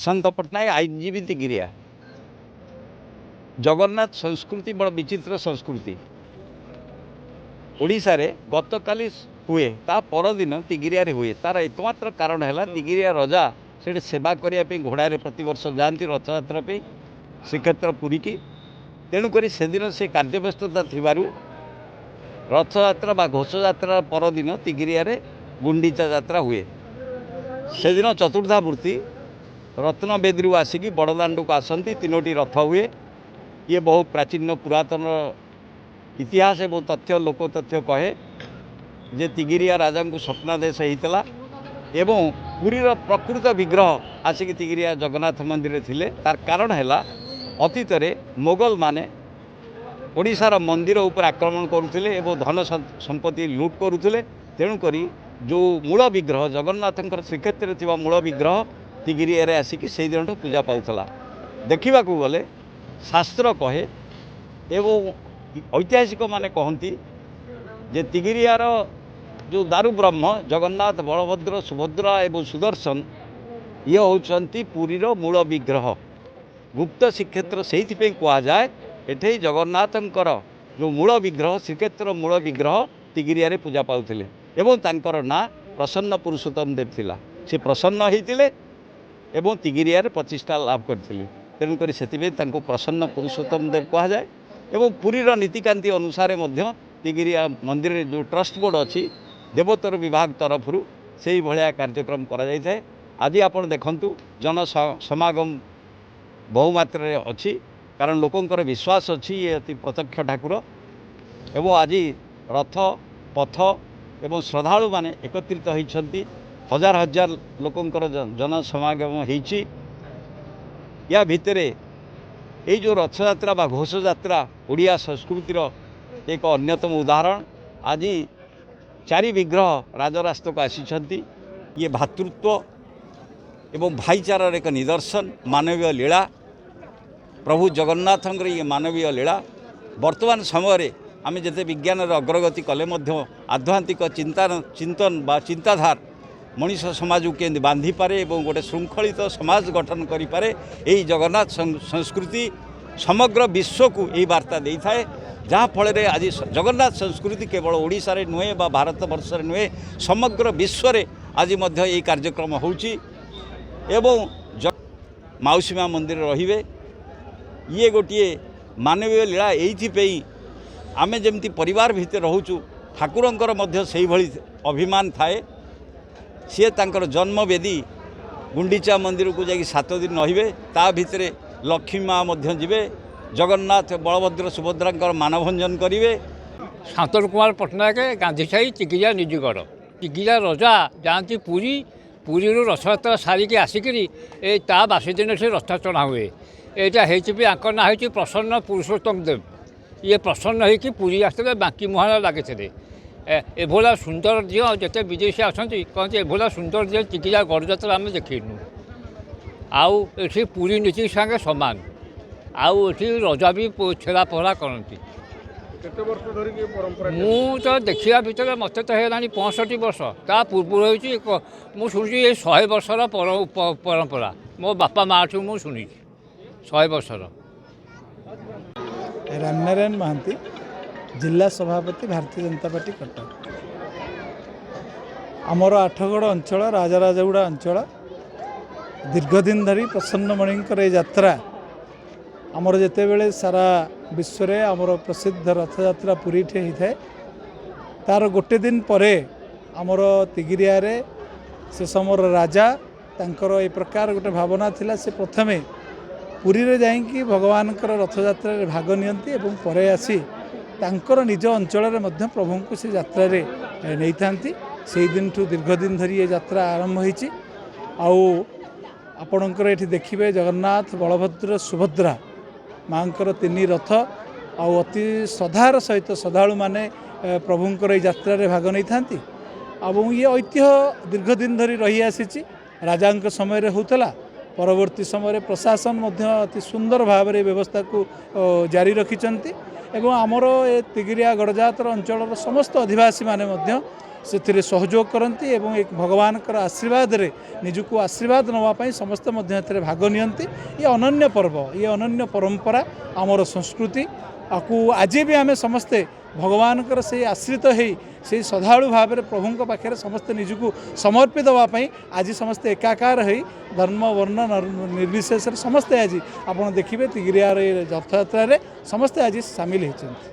प्रशांत पट्टनायक आईनजीवी तिगिरिया जगन्नाथ संस्कृति बड़ विचित्र संस्कृति ओडिशा रे गतकाली हुए ता परदिन तिगिरिया हुए तार एकमात्र कारण है तिगिरिया रजा से सेवा करने घोड़े प्रति वर्ष जाती रथयात्रा श्रीक्षेत्र पुरी की तेणुक से दिन से कार्यव्यस्तता थिबारु रथयात्रा बा घोषयात्रा परदिन तिगिरिया गुंडीचा यात्रा हुए से दिन चतुर्धा मूर्ति रत्न बेदी आसिकी बड़दाण्ड को आसती तीनोटी रथ हुए ये बहुत प्राचीन पुरातन इतिहास एवं तथ्य लोक तथ्य कहे जे तिगिरिया राजा को स्वप्नादेश होता एवं पुरीर प्रकृत विग्रह आसिक तिगिरिया जगन्नाथ मंदिर थिले तार कारण है अतीत मोगल माने ओडिशार मंदिर उपर आक्रमण करुले एवं धन संपत्ति लुट करुले तेणुक जो मूल विग्रह जगन्नाथ श्रीक्षेत्र थी मूल विग्रह तिगिरिया आसिकी से दिन पूजा पाला देखा गले शास्त्र कहे एवं ऐतिहासिक माने कहती जे तिगिरियार जो दारु ब्रह्म जगन्नाथ बलभद्र सुभद्रा एवं सुदर्शन ये होती पुरीर मूल विग्रह गुप्त श्रीक्षेत्र से कहुए एठे जगन्नाथंकर जो मूल विग्रह श्रीक्षेत्र मूल विग्रह तिगिरिया पूजा पाउथिले एवं तांकर ना प्रसन्न पुरुषोत्तम देव थिला से प्रसन्न होते एवं तिगिरिया प्रतिष्ठा लाभ करथिले तेणुक से प्रसन्न पुरुषोत्तम देव कहुए एवं पुरीर नीतिकांति अनुसार तिगिरिया मंदिर जो ट्रस्ट बोर्ड अच्छी देवोत्तर विभाग तरफ से भाया कार्यक्रम कर आज आप देखु जन समागम बहुमात्रा अच्छी कारण लोकंर विश्वास अच्छी ये अति प्रत्यक्ष ठाकुर एवं आज रथ पथ एवं श्रद्धालु माने एकत्रित होती हजार हजार लोकंर जन समागम होती या भितर ये जो रथयात्रा बा घोषयात्रा ओडिया संस्कृतिर एक अन्यतम उदाहरण आज चारि विग्रह राजरास्त को आसी ये भातृत्व एवं भाईचारार एक निदर्शन मानवीय लीला प्रभु जगन्नाथ ये मानवीय लीला वर्तमान समय आम जिते विज्ञान अग्रगति कले आध्यात्मिक चिंतन बा चिंताधार मनीष समाज को केंद्र बांधी पारे एवं गोटे श्रृंखलित समाज गठन करि पारे यही जगन्नाथ संस्कृति समग्र विश्व को यही वार्ता दे थाए जहाँ फल आज जगन्नाथ संस्कृति केवल ओडिशा रे नुहे बा भारत वर्ष नुहे समग्र विश्व रे आज यही कार्यक्रम होउची एवं माउसीमा मंदिर रहिबे ये गोटे मानवीय लीला यही आमे जमती परिवार भितर रोचु ठाकुरंकर मध्य से भली अभिमान थाए सी तांकर जन्म वेदी गुंडीचा मंदिर को जाकि 7 दिन रहिबे ता भितरे लक्ष्मी माँ जीवे जगन्नाथ बलभद्र सुभद्रा मानभंजन करेंगे। शांतनु कुमार पट्टनायक गांधीसाही तिगिरिया निजगढ़ तिगिरिया रजा जाती पुरी पुरी रथयात्रा सारिकी आसिकी ता बासी दिन से रथ चढ़ा हुए यहाँ आंक ना हो प्रसन्न पुरुषोत्तम देव ये प्रसन्न होगी पुरी आसते बांकी मुहां लगे एभला सुंदर झील जिते विदेशी आसती कहते एभला सुंदर झील तिगिरिया गड़जात्रा आम देखनु आउ एठी पुरी नीति संगे समान आउ एठी रजा भी छेड़ा पहरा करती मु तो देखा भितर मत तो है 65 वर्ष ता पूर्व हो शुणी 100 वर्षर परंपरा मो बापा माँ ठूँ मुझे शुणी 100 वर्षर। रामनारायण महांती जिला सभापति भारतीय जनता पार्टी कटक आमर आठगड़ अंचल राजाराजागुड़ा अंचल दीर्घदिन धरी प्रसन्नमणिंकर यात्रा आमर जिते बेले सारा विश्व में आमर प्रसिद्ध रथयात्रा पुरी ठे होता है तार गोटे दिन परे आमर तिगिरिया रे से समर राजा तांकर ए प्रकार गोटे भावना थिला से प्रथमे पुरी रे जाइकी भगवान रथयात्रा रे भाग नियंती एवं परे आसी तांकर निज अंचल रे मध्य प्रभु को से यात्रा रे नहीं थांती से दिन ठू दीर्घदिन धरी ये यात्रा आरंभ होईची आउ आपणकर ये देखिए जगन्नाथ बलभद्र सुभद्रा माँकर 3 रथ आउ अति श्रद्धार सहित श्रद्धालु माने प्रभुंकर यात्रा रे भाग नहीं थांती और ये ऐतिह्य दीर्घदिन धरी रही आसी राजांक समय रे होतला परवर्ती समय प्रशासन अति सुंदर भाव में व्यवस्था को जारी रखिंट ଏବଂ ଆମର ଏ ତିଗିରିଆ ଗଡ଼ଜାତର ଅଞ୍ଚଳର ସମସ୍ତ ଅଧିବାସୀ ମାନେ ମଧ୍ୟ ସେଥିରେ ସହଯୋଗ କରନ୍ତି ଏବଂ ଏ ଭଗବାନଙ୍କର ଆଶୀର୍ବାଦରେ ନିଜକୁ ଆଶୀର୍ବାଦ ନେବା ପାଇଁ ସମସ୍ତେ ମଧ୍ୟ ଏଥିରେ ଭାଗ ନିଅନ୍ତି। ଏ ଅନନ୍ୟ ପର୍ବ, ଏ ଅନନ୍ୟ ପରମ୍ପରା ଆମର ସଂସ୍କୃତି ଆକୁ ଆଜି ବି ଆମେ ସମସ୍ତେ ଭଗବାନଙ୍କର ସେଇ ଆଶ୍ରିତ ହେଇ ସେଇ ଶ୍ରଦ୍ଧାଳୁ ଭାବରେ ପ୍ରଭୁଙ୍କ ପାଖରେ ସମସ୍ତେ ନିଜକୁ ସମର୍ପି ଦେବା ପାଇଁ ଆଜି ସମସ୍ତେ ଏକାକାର ହେଇ ଧର୍ମ ବର୍ଣ୍ଣ ନିର୍ବିଶେଷରେ ସମସ୍ତେ ଆଜି ଆପଣ ଦେଖିବେ ତିଗିରିଆର ଏ ରଥଯାତ୍ରାରେ ସମସ୍ତେ ଆଜି ସାମିଲ ହୋଇଛନ୍ତି।